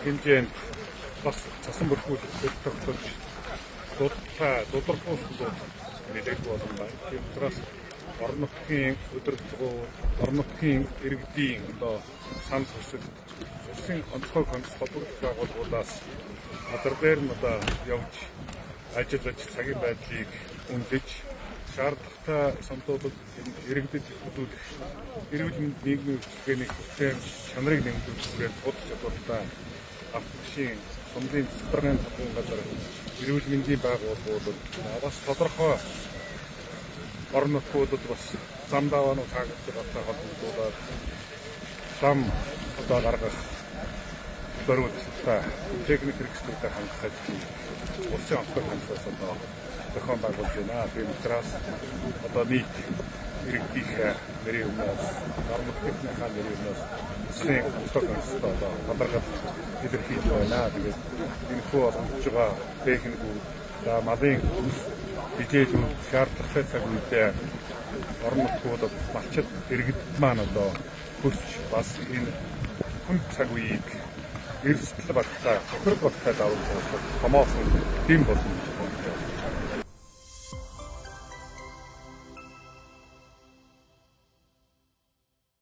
хэмжээнд бас цасан бүрхүүлэлт тогтолж дулаархуус нэлээд болон байна. Тийм учраас орон нутгийн өдөртгөө, орон нутгийн иргэдийн санал хүсэл улсын онцгой холбогдол байгууллагаас газар дээр нь явж ажиллаж цагийн байдлыг үнэлж шаардлагатай саналуудад иргэдэд хөтөлбөрөх эрүүл мэндийн нийгмийн хөтөлбөрийн чанарыг нэмэгдүүлэх хүрээнд тулд чадвартай автомашин сумын цэцлэгийн газар эрүүл мэндийн байгууллагууд бас тодорхой орон нутгуудад бас зам даваанууд хаагдчихсан холбогдуулаад зам гаргах зорилготой техник хэрэгслүүдэд хангах ажлыг улсын онцгой хандлагаас зохион байгуулж байна. Тийм учраас нийт иргэдийн нэрийн өмнөөс орон нутгийн нэрийн өмнөөс улсын онцгой хандлагаас тодорхой илэрхийлж байна. Тэгээд энэ хөө олж байгаа техникүүд малын хичээлүүд шаардлагатай цаг үедээ орон нутгуудад малчид иргэд маань хүсч бас энэ хүн цаг үеийг эрсдэл багтаа, тохирол багтаа давуулж томоохон дэм болсон.